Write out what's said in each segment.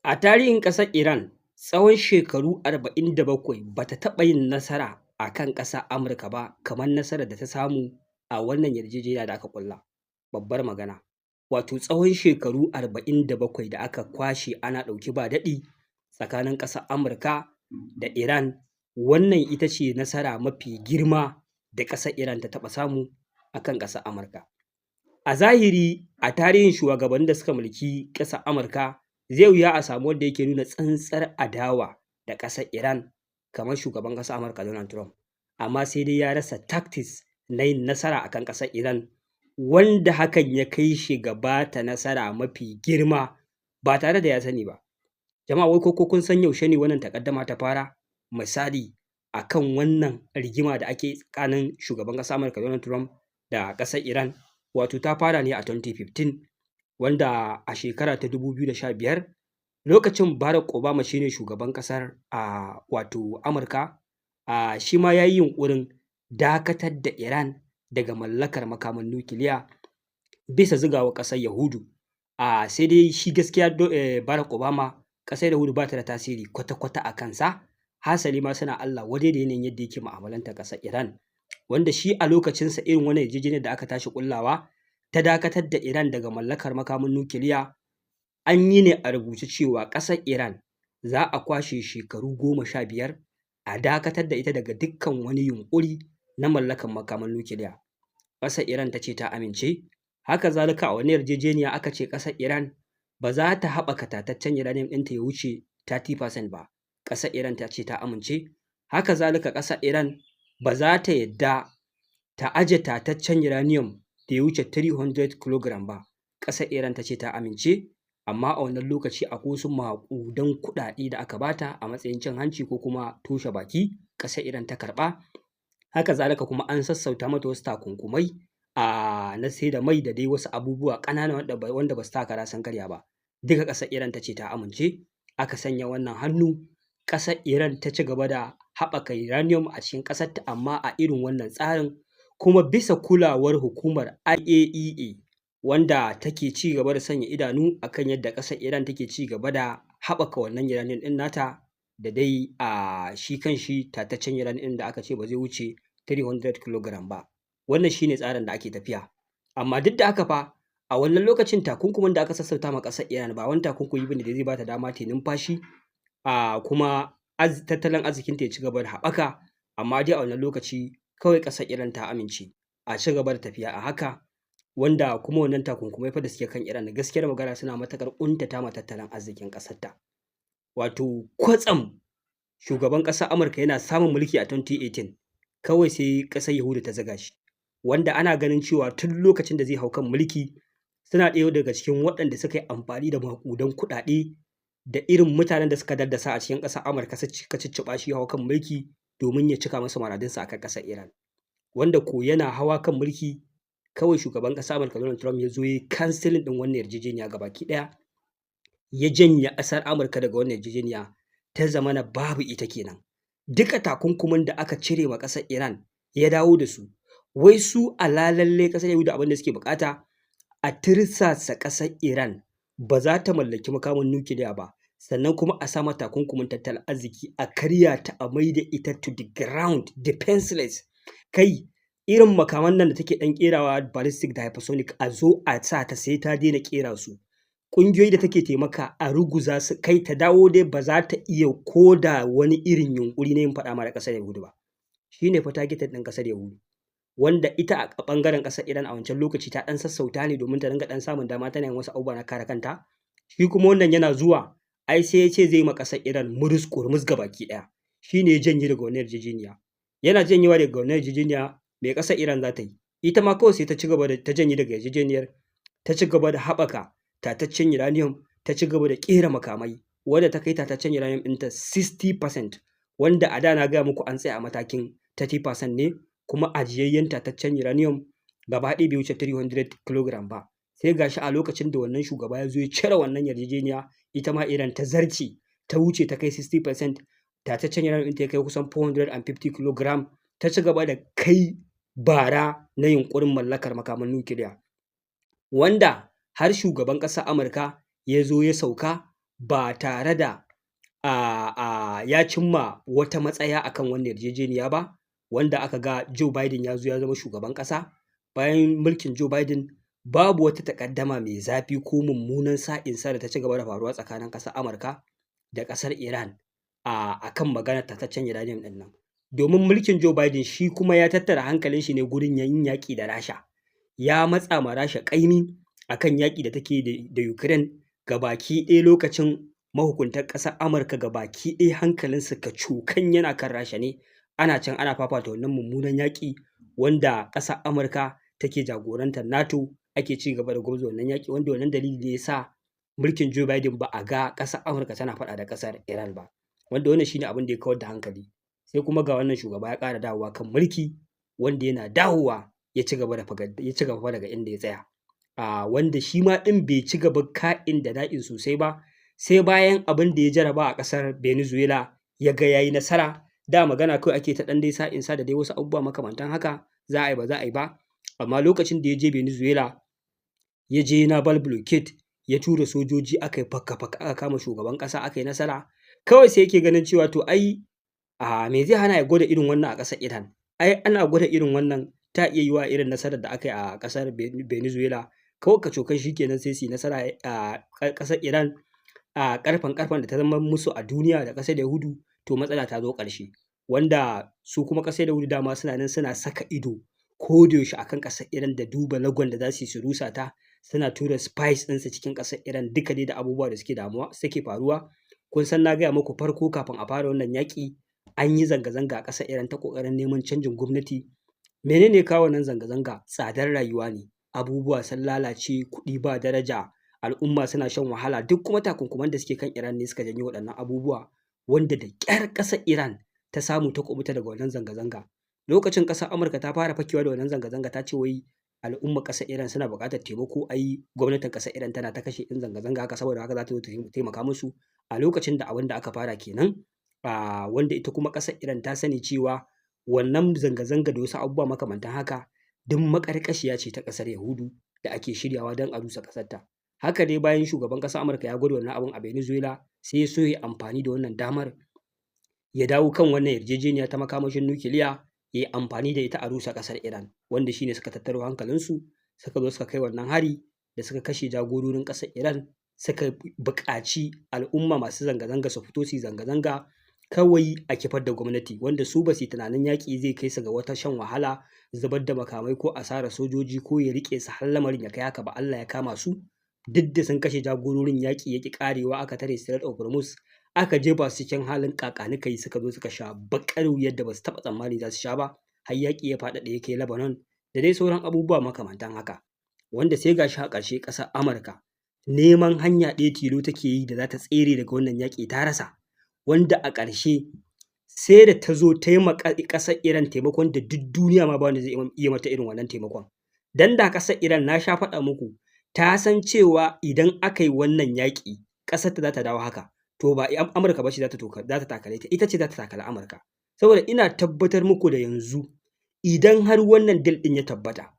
A tarihin ƙasar Iran, tsawon shekaru 47 ba ta taɓa yin nasara a kan ƙasar Amurka ba kamar nasarar da ta samu a wannan yarjejeniya da aka ƙulla. Babbar magana. Wato tsawon shekaru 47 da aka kwashe ana ɗauki ba daɗi tsakanin ƙasar Amurka da Iran, wannan ita ce nasara mafi girma da ƙasar Iran ta taɓa samu a kan ƙasar Amurka. A zahiri a tarihin shugabannin da suka mulki ƙasar Amurka, zai wuya a samu wanda yake nuna tsantsar adawa da ƙasar Iran kamar shugaban ƙasar Amurka Donald Trump. Amma sai dai ya rasa tactics na yin nasara a kan ƙasar Iran, wanda hakan ya kai shi ga ba ta nasara mafi girma ba tare da ya sani ba. Jama'a wai ko kun san yaushe ne wannan takaddama ta fara? Misali a kan wannan rigima da ake tsakanin shugaban ƙasar Amurka Donald Trump da ƙasar Iran, wato ta fara ne a 2015, wanda a shekara ta 2015 lokacin Barack Obama shi ne shugaban ƙasar wato Amurka, shi ma ya yi yunƙurin dakatar da Iran daga mallakar makaman nukiliya bisa zugawar ƙasar Yahudu. Sai dai shi gaskiya Barack Obama, ƙasar Yahudu ba ta da tasiri kwata-kwata a kansa, hasali ma suna Allah wadai da yanayin yadda yake mu'amalantar ƙasar Iran, wanda shi a lokacinsa irin wannan yarjejeniyar da aka tashi ƙullawa ta dakatar da Iran daga mallakar makamin nukiliya, an yi ne a rubuce cewa ƙasar Iran za a kwashe shekaru 15 a dakatar da ita daga dukkan wani yunƙuri na mallakar makaman nukiliya. Ƙasar Iran ta ce ta amince. Haka zalika a wani yarjejeniya aka ce ƙasar Iran ba za ta haɓaka tataccen uranium ɗinta ya wuce 30% ba. Ƙasar Iran ta ce ta amince. Haka zalika ƙasar Iran ba za ta yadda ta aje tataccen uranium da ya wuce 300 kg ba. Ƙasar Iran ta ce ta amince, amma a wannan lokaci akwai wasu maƙudan kuɗaɗe da aka bata a matsayin cin hanci ko kuma toshe baki, ƙasar Iran ta karɓa. Haka zalika kuma an sassauta mata wasu takunkumai na sai da mai da dai wasu abubuwa ƙanana wanda ba su taka kara sun karya ba. Duka ƙasar Iran ta ce ta amince, aka sanya wannan hannu. Ƙasar Iran ta ci gaba da haɓaka uranium a cikin ƙasarta, amma a irin wannan tsarin kuma bisa kulawar hukumar IAEA, wanda take ci gaba da sanya idanu a kan yadda ƙasar Iran take ci gaba da haɓaka wannan uranium ɗin nata, da dai shi kan shi tataccen uranium ɗin da aka ce ba zai wuce 300 kg ba. Wannan shi ne tsarin da ake tafiya. Amma duk da haka fa, a wannan lokacin takunkumin da aka sassauta ma ƙasar Iran ba wani takunkumi ba ne da zai ba ta dama ta yi numfashi, kuma tattalin arzikinta ya ci gaba da haɓaka. Amma dai a wannan lokaci kawai ƙasar Iran ta amince a ci gaba da tafiya a haka, wanda kuma wannan takunkumai fa da suke kan Iran, gaskiyar magana suna matuƙar ƙuntata ma tattalin arzikin ƙasarta. Wato kwatsam shugaban ƙasar Amurka yana samun mulki a 2018, kawai sai ƙasar Yahudu ta zuga shi, wanda ana ganin cewa tun lokacin da zai hau kan mulki suna ɗaya daga cikin waɗanda suka yi amfani da maƙudan kuɗaɗe da irin mutanen da suka daddasa a cikin ƙasar Amurka suka cicciɓa shi ya hau kan mulki domin ya cika masa muradinsa a kan ƙasar Iran. Wanda ko yana hawa kan mulki, kawai shugaban ƙasar Amurka Donald Trump ya zo ya yi cancelling ɗin wannan yarjejeniya gabaki ɗaya, ya janye ƙasar Amurka daga wannan yarjejeniya, ta zamana babu ita kenan. Duka takunkumin da aka cire ma ƙasar Iran ya dawo da su. Wai su ala lalle ƙasar Yahudu abin da suke buƙata a tirsasa ƙasar Iran ba za ta mallaki makamin nukiliya ba, sannan kuma a sa mata takunkumin tattalin arziki, a karya ta, a maida ita to the ground defenseless. Kai irin makaman nan da take ɗan ƙerawa ballistic da hypersonic, a zo a sa ta sai ta daina ƙera su. Ƙungiyoyi da take taimaka a ruguza su, kai ta dawo dai ba za ta iya ko da wani irin yunƙuri na yin faɗa ma da ƙasar Yahudu ba. Shi ne fa targeted ɗin ƙasar Yahudu, wanda ita a ɓangaren ƙasar Iran a wancan lokaci ta ɗan sassauta ne domin ta dinga ɗan samun dama tana yin wasu abubuwa na kare kanta. Shi kuma wannan yana zuwa, ai sai ya ce zai ma ƙasar Iran murus gabaki ɗaya. Shi ne ya janye daga wannan yarjejeniya. Yana janyewa daga wannan yarjejeniya, me ƙasar Iran za ta yi? Ita ma kawai sai ta ci gaba da ta janye daga yarjejeniyar, ta ci gaba da haɓaka tataccen uranium, ta ci gaba da ƙera makamai, wanda ta kai tataccen uranium ɗinta 60%, wanda a da na gaya muku an tsaya a matakin 30% ne, kuma ajiyayyen tataccen uranium gaba ɗaya bai wuce 300 kg ba. Sai ga shi a lokacin da wannan shugaba ya zo ya cire wannan yarjejeniya, ita ma Iran ta zarce, ta wuce ta kai 60%, tataccen uranium ɗinta ya kai kusan 450 kg, ta ci gaba da kai bara na yunƙurin mallakar makaman nukiliya. Wanda har shugaban ƙasar Amurka ya zo ya sauka, ba tare da ya cimma wata matsaya akan wannan yarjejeniya ba, wanda aka ga Joe Biden ya zo ya zama shugaban ƙasa. Bayan mulkin Joe Biden babu wata takaddama mai zafi ko mummunan sa'insa da ta ci gaba da faruwa tsakanin ƙasar Amurka da ƙasar Iran akan maganar tataccen uranium ɗin nan. Domin mulkin Joe Biden shi kuma ya tattara hankalin shi ne gurin yin yaƙi da Rasha. Ya matsa ma Rasha ƙaimi akan yaƙi da take da Ukraine, gabaki ɗaya lokacin mahukuntan ƙasar Amurka gabaki ɗaya hankalinsu kacokan yana kan Rasha ne. Ana can ana fafata wannan mummunan yaƙi wanda ƙasar Amurka take jagorantar NATO, ake ci gaba da gwabza wannan yaƙi, wanda wannan dalili ne ya sa mulkin Joe Biden ba a ga ƙasar Amurka tana faɗa da ƙasar Iran ba, wanda wannan shi ne abin da ya kawar da hankali. Sai kuma ga wannan shugaba ya ƙara dawowa kan mulki, wanda yana dawowa ya ci gaba daga inda ya tsaya. Wanda shi ma ɗin bai ci gaba ka'in da na'in sosai ba, sai bayan abin da ya jaraba a ƙasar Venezuela ya ga ya yi nasara. Da magana kawai ake ta ɗan dai sa'insa da dai wasu abubuwa makamantan haka, za a yi ba za a yi ba. Amma lokacin da ya je Venezuela, ya je naval blockade, ya tura sojoji aka yi fakka-fakka aka kama shugaban ƙasa aka yi nasara. Kawai sai yake ganin cewa to ai me zai hana ya gwada irin wannan a ƙasar Iran? Ai ana gwada irin wannan ta iya yiwuwa irin nasarar da aka yi a ƙasar Venezuela, kawai kacokan shi kenan sai su yi nasara a ƙasar Iran, a ƙarfen da ta zama musu a duniya da ƙasar Yahudu, to matsala ta zo ƙarshe. Wanda su kuma ƙasar Yahudu dama suna nan suna saka ido ko da yaushe akan ƙasar Iran da duba lagon da za su yi su rusa ta, suna tura spies ɗinsu cikin ƙasar Iran duka dai da abubuwa da suke faruwa. Kun san na gaya muku farko kafin a fara wannan yaƙi an yi zanga-zanga a ƙasar Iran ta ƙoƙarin neman canjin gwamnati. Menene ya kawo wannan zanga-zanga? Tsadar rayuwa ne, abubuwa sun lalace, kuɗi ba daraja, al'umma suna shan wahala, duk kuma takunkuman da suke kan Iran ne suka janyo waɗannan abubuwa, wanda da ƙyar ƙasar Iran ta samu ta kuɓuta daga wannan zanga-zanga. Lokacin ƙasar Amurka ta fara fakewa da wannan zanga-zanga, ta ce wai al'ummar ƙasar Iran suna buƙatar taimako, ai gwamnatin ƙasar Iran tana ta kashe ‘yan zanga-zanga haka, saboda haka za ta zo ta taimaka musu. A lokacin da abin da aka fara kenan, wanda ita kuma ƙasar Iran ta sani cewa wannan zanga-zanga da wasu abubuwa makamantan haka duk maƙarƙashiya ce ta ƙasar Yahudu da ake shiryawa don a rusa ƙasarta. Haka dai bayan shugaban ƙasar Amurka ya gwada wannan abin a Venezuela, sai ya so ya yi amfani da wannan damar ya dawo kan wannan yarjejeniya ta makamashin nukiliya, ya yi amfani da ita a rusa ƙasar Iran, wanda shi ne suka tattaro hankalinsu suka zo suka kai wannan hari da suka kashe jagororin ƙasar Iran, suka buƙaci al'umma masu zanga-zanga su fito su yi zanga-zanga kawai a kifar da gwamnati, wanda su ba su yi tunanin yaƙi zai kai su ga wata shan wahala, zubar da makamai ko asarar sojoji ko ya riƙe su har lamarin ya kai haka ba. Allah ya kama su, duk da sun kashe jagororin, yaƙi ya ƙi ƙarewa, aka tare Strait of Hormuz, aka jefa su cikin halin ƙaƙanikai, suka zo suka sha baƙar wuyar da ba su taɓa tsammani za su sha ba, har yaƙi ya faɗaɗa ya kai Lebanon da dai sauran abubuwa makamantan haka. Wanda sai ga shi a ƙarshe ƙasar Amurka neman hanya ɗaya tilo take yi da za ta tsere daga wannan yaƙi ta rasa, wanda a ƙarshe sai da ta zo ta yi ma ƙasar Iran taimakon da duk duniya ma ba wanda zai iya mata irin wannan taimakon. Dan da ƙasar Iran, na sha faɗa muku, ta san cewa idan aka yi wannan yaƙi ƙasarta za ta dawo haka, to ba Amurka ba ce za ta takale ta, ita ce za ta takali Amurka. Saboda ina tabbatar muku da yanzu idan har wannan deal ɗin ya tabbata,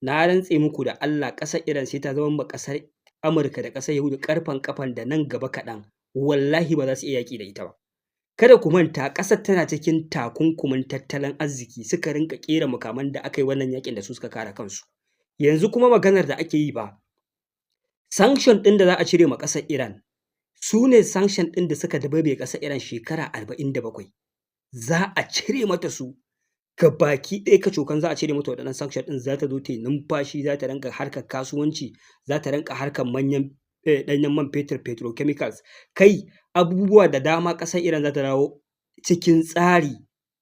na rantse muku da Allah ƙasar Iran sai ta zama ma ƙasar Amurka da ƙasar Yahudu ƙarfen ƙafan da nan gaba kaɗan wallahi ba za su iya yaƙi da ita ba. Kada ku manta ƙasar tana cikin takunkumin tattalin arziki, suka rinƙa ƙera makaman da aka yi wannan yaƙin da su suka kare kansu. Yanzu kuma maganar da ake yi ba, sanction ɗin da za a cire ma ƙasar Iran su ne sanction ɗin da suka dabaibaye ƙasar Iran shekara 47. Za a cire mata su gabaki ɗaya kacokan, za a cire mata waɗannan sanction ɗin, za ta zo ta yi numfashi, za ta rinƙa harkar kasuwanci, za ta rinƙa harkar manyan ɗanyen man fetur, petrochemicals, kai abubuwa da dama. Ƙasar Iran za ta dawo cikin tsari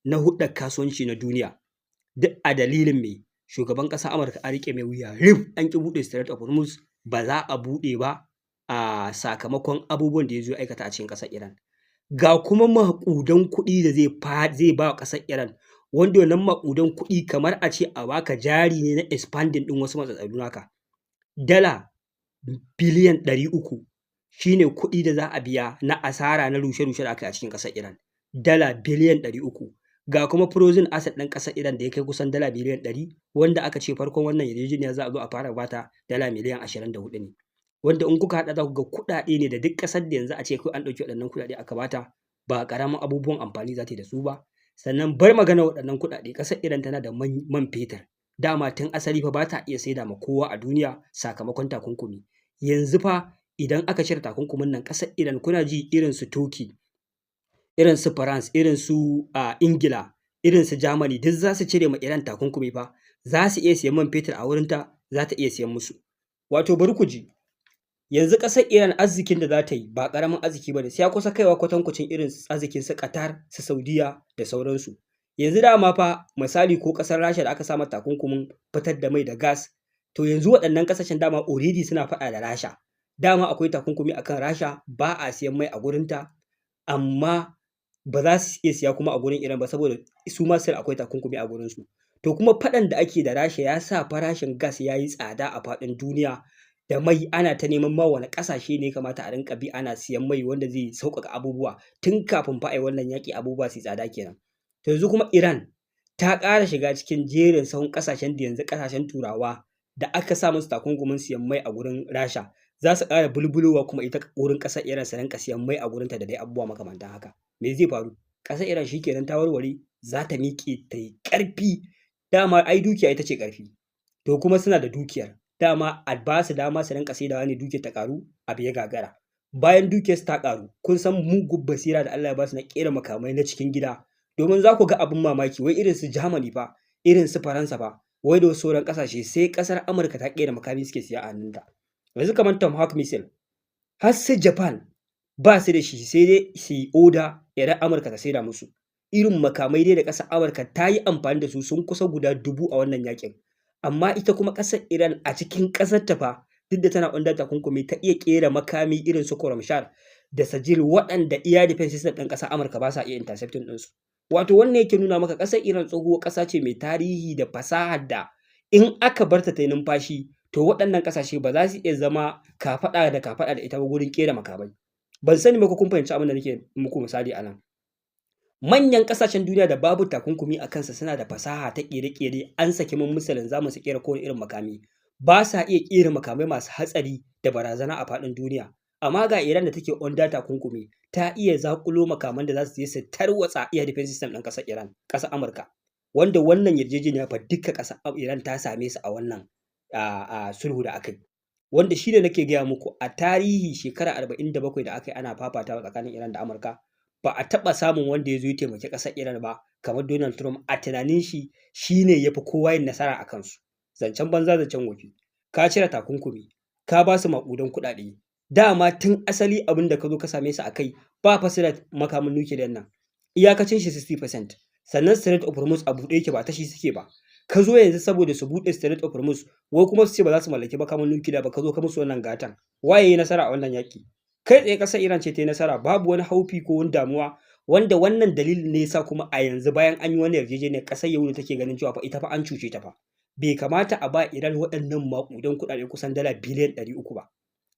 na hulɗar kasuwanci na duniya, duk a dalilin me? Shugaban ƙasar Amurka an riƙe mai wuya rif, an ƙi buɗe Strait of Hormuz, ba za a buɗe ba a sakamakon abubuwan da ya zo aikata a cikin ƙasar Iran. Ga kuma maƙudan kuɗi da zai ba wa ƙasar Iran, wanda wannan maƙudan kuɗi kamar a ce a baka jari ne na expanding ɗin wasu matsatsalu naka. Dala biliyan 300 shi ne kuɗi da za a biya na asara na rushe-rushe da aka yi a cikin ƙasar Iran. Dala biliyan 300. Ga kuma frozen asset ɗin ƙasar Iran da ya kai kusan dala biliyan 100, wanda aka ce farkon wannan yarjejeniya za a zo a fara bata dala miliyan 24 ne. wanda in kuka haɗa za ku ga kuɗaɗe ne da duk ƙasar da yanzu a ce kawai an ɗauki waɗannan kuɗaɗe aka ba ta, ba ƙaramin abubuwan amfani za ta yi da su ba. Sannan bar maganar waɗannan kuɗaɗe, ƙasar Iran tana da man fetur, dama tun asali fa ba ta iya saida ma kowa a duniya sakamakon takunkumi. Yanzu fa idan aka cire takunkumin nan ƙasar Iran kuna ji irin su Turkey, irin su France, irin su Ingila, irin su Germany duk za su cire ma Iran takunkumi fa, za su iya siyan man fetur a wurinta, za ta iya siyan musu. Wato bari ku ji, yanzu ƙasar Iran arzikin da za ta yi ba ƙaramin arziki ba ne, sai ya kusa kaiwa kwatankwacin irin arzikin su Qatar, su Saudiya da sauransu. Yanzu dama fa misali ko ƙasar Rasha da aka sa mata takunkumin fitar da mai da gas, to yanzu waɗannan ƙasashen dama already suna faɗa da Rasha. Dama akwai takunkumi akan Rasha, ba a siyan mai a gurinta, amma ba za su iya siya kuma a gurin Iran ba saboda su ma still akwai takunkumi a gurinsu. To kuma faɗan da ake da Rasha ya sa farashin gas ya yi tsada a faɗin duniya, da mai ana ta neman ma wane ƙasashe ne ya kamata a rinƙa bi ana siyan mai wanda zai sauƙaƙa abubuwa tun kafin fa a yi wannan yaƙi abubuwa su yi tsada kenan. To yanzu kuma Iran ta ƙara shiga cikin jerin sahun ƙasashen da yanzu ƙasashen Turawa da aka sa musu takunkumin siyan mai a gurin Rasha za su ƙara bulbulowa kuma ita wurin ƙasar Iran su rinƙa siyan mai a gurinta da dai abubuwa makamantan haka. Me zai faru? Ƙasar Iran shi kenan ta warware, za ta miƙe ta yi ƙarfi, dama ai dukiya ita ce ƙarfi, to kuma suna da dukiyar, dama a ba su dama su rinƙa saidawa ne dukiyar ta ƙaru, abu ya gagara. Bayan dukiyarsu ta ƙaru, kun san mugun basira da Allah ya ba su na ƙera makamai na cikin gida, domin za ku ga abin mamaki, wai irin su Germany fa, irin su Faransa fa, wai da wasu sauran ƙasashe sai ƙasar Amurka ta ƙera makami suke siya a hannunta. Yanzu kamar Tomahawk missile, har su Japan ba su da shi, sai dai su yi oda idan Amurka ta saida musu. Irin makamai dai da ƙasar Amurka ta yi amfani da su sun kusa guda 1000 a wannan yaƙin. Amma ita kuma ƙasar Iran a cikin ƙasarta fa, duk da tana under takunkumi, ta iya ƙera makami irin su Khorramshahr da Sajil waɗanda iya defense system ɗin ƙasar Amurka ba sa iya intercepting ɗinsu. Wato wannan yake nuna maka ƙasar Iran tsohuwar ƙasa ce mai tarihi da fasahar da in aka bar ta ta yi numfashi, to waɗannan ƙasashe ba za su iya zama kafaɗa da kafaɗa da ita ba gurin ƙera makamai. Ban sani ba ko kun fahimci abin da nake muku misali a nan. Manyan ƙasashen duniya da babu takunkumi a kansa suna da fasaha ta ƙere-ƙere, an saki musu linzamin su ƙera kowane irin makami. Ba sa iya ƙera makamai masu hatsari da barazana a faɗin duniya. Amma ga Iran da take under takunkumi, ta iya zaƙulo makaman da za su je su tarwatsa iya defense system ɗin ƙasar Iran, ƙasar Amurka. Wanda wannan yarjejeniya fa duka ƙasar Iran ta same su a wannan sulhu da aka yi. Wanda shi ne nake gaya muku a tarihi shekara 47 da aka yi ana fafatawa tsakanin Iran da Amurka, ba a taɓa samun wanda ya zo ya taimaki ƙasar Iran ba kamar Donald Trump. A tunanin shi, shi ne ya fi kowa yin nasara a kansu. Zancen banza zancen wofi. Ka cire takunkumi, ka ba su maƙudan kuɗaɗe. Dama tun asali abin da ka zo ka same su a kai, ba fa su da makamin nukiliyar nan. Iyakacin shi 60%. Sannan Strait of Hormuz a buɗe yake ba ta shi suke ba. Ka zo yanzu saboda su buɗe Strait of Hormuz, wai kuma su ce ba za su mallaki makamin nukiliya ba, ka zo ka musu wannan gatan. Waye ya yi nasara a wannan yaƙi? Kai tsaye ƙasar Iran ce ta yi nasara, babu wani haufi ko wani damuwa, wanda wannan dalilin ne ya sa kuma a yanzu bayan an yi wannan yarjejeniyar ƙasar Yahudu take ganin cewa fa ita fa an cuce ta fa. Bai kamata a ba Iran waɗannan maƙudan kuɗaɗe kusan dala biliyan 300 ba.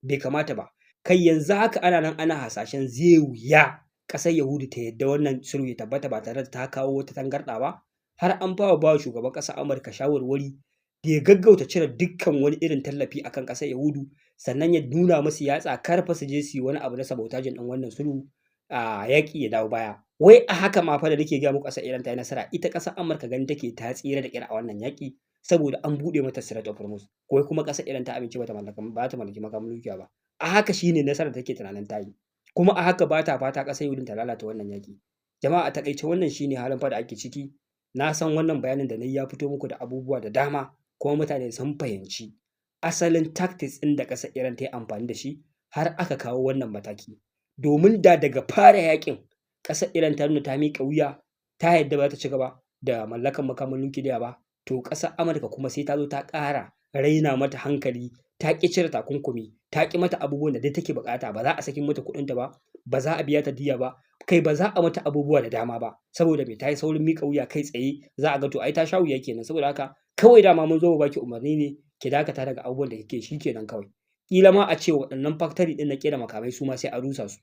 Bai kamata ba. Kai yanzu haka ana nan ana hasashen zai wuya ƙasar Yahudu ta yadda wannan sulhu ya tabbata ba tare da ta kawo wata tangarɗa ba. Har an fara ba wa shugaban ƙasar Amurka shawarwari da ya gaggauta cire dukkan wani irin tallafi akan ƙasar Yahudu, sannan ya nuna musu yatsa kar fa su je su yi wani abu na sabotajin ɗin wannan sulhu, yaƙi ya dawo baya. Wai a haka ma fa da nake gaya muku ƙasar Iran ta yi nasara, ita ƙasar Amurka ganin take ta tsira da ƙyar a wannan yaƙi saboda an buɗe mata Strait of Hormuz. Wai kuma ƙasar Iran ta amince ba ta mallaki makamin nukiliya ba. A haka shi ne nasarar da take tunanin ta yi. Kuma a haka ba ta fata ƙasar Yahudu ta lalata wannan yaƙi. Jama'a a taƙaice wannan shi ne halin fa da ake ciki. Na san wannan bayanin da na yi ya fito muku da abubuwa da dama, kuma mutane sun fahimci asalin tactics ɗin da ƙasar Iran ta yi amfani da shi har aka kawo wannan mataki. Domin da daga fara yaƙin ƙasar Iran ta nuna ta miƙa wuya, ta yadda ba ta ci gaba da mallakan makamin nukiliya ba, to ƙasar Amurka kuma sai ta zo ta ƙara raina mata hankali, ta ƙi cire takunkumi, ta ƙi mata abubuwan da duk take buƙata, ba za a saki mata kuɗinta ba, ba za a biya ta diyya ba, kai ba za a mata abubuwa da dama ba, saboda me ta yi saurin miƙa wuya kai tsaye, za a ga to ai ta sha wuya kenan. Saboda haka kawai dama mun zo mu baki umarni ne ki dakata daga abubuwan da kike shi kenan kawai. Ƙila ma a ce waɗannan factory ɗin na ƙera makamai su ma sai a rusa su.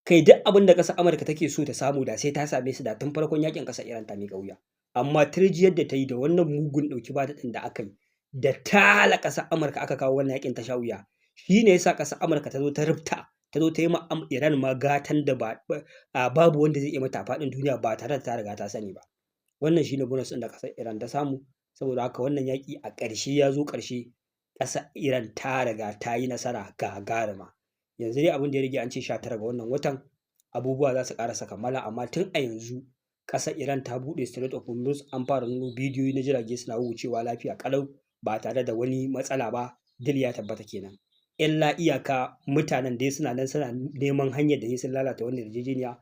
Kai duk abin da ƙasar Amurka take so ta samu da sai ta same su da tun farkon yaƙin ƙasar Iran ta miƙa wuya. Amma tirjiyar da ta yi da wannan mugun ɗauki ba daɗin da aka yi, da tala ƙasar Amurka aka kawo wannan yaƙin ta sha wuya, shi ne yasa ƙasar Amurka ta zo ta rufta, ta zo ta yi ma Iran ma gatan da babu wanda zai iya mata a faɗin duniya ba tare da ta riga ta sani ba. Wannan shi ne bonus ɗin da ƙasar Iran ta samu, saboda haka wannan yaƙi a ƙarshe ya zo ƙarshe, ƙasar Iran ta riga ta yi nasara gagaruma. Yanzu dai abin da ya rage an ce 19 ga wannan watan abubuwa za su ƙarasa kammala, amma tun a yanzu ƙasar Iran ta buɗe Strait of Hormuz, an fara nuno bidiyoyi na jirage suna wucewa lafiya ƙalau ba tare da wani matsala ba, deal ya tabbata kenan. Illa iyaka mutanen dai suna nan suna neman hanyar da sai sun lalata wannan yarjejeniya,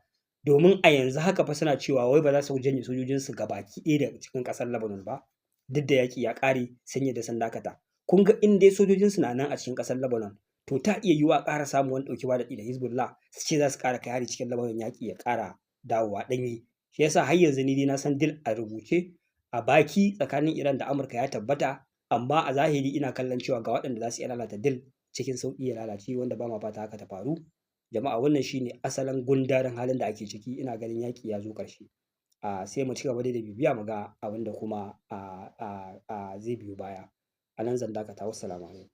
domin a yanzu haka fa suna cewa wai ba za su janye sojojinsu gabaki ɗaya daga cikin ƙasar Lebanon ba, duk da yaƙi ya ƙare sun yadda sun dakata. Kun ga in dai sojojinsu na nan a cikin ƙasar Lebanon, to ta iya yiwuwa a ƙara samun wani ɗauki ba daɗi da Hezbollah su ce za su ƙara kai hari cikin Lebanon, yaƙi ya ƙara dawowa ɗanye. Shi yasa har yanzu ni dai na san deal a rubuce a baki tsakanin Iran da Amurka ya tabbata, amma a zahiri ina kallon cewa ga waɗanda za su iya lalata deal cikin sauƙi ya lalace, wanda ba ma fata haka ta faru. Jama'a wannan shi ne asalin gundarin halin da ake ciki, ina ganin yaƙi ya zo ƙarshe. Sai mu ci gaba dai da bibiya mu ga abin da kuma zai biyo baya. A nan zan dakata, wassalamu alaikum.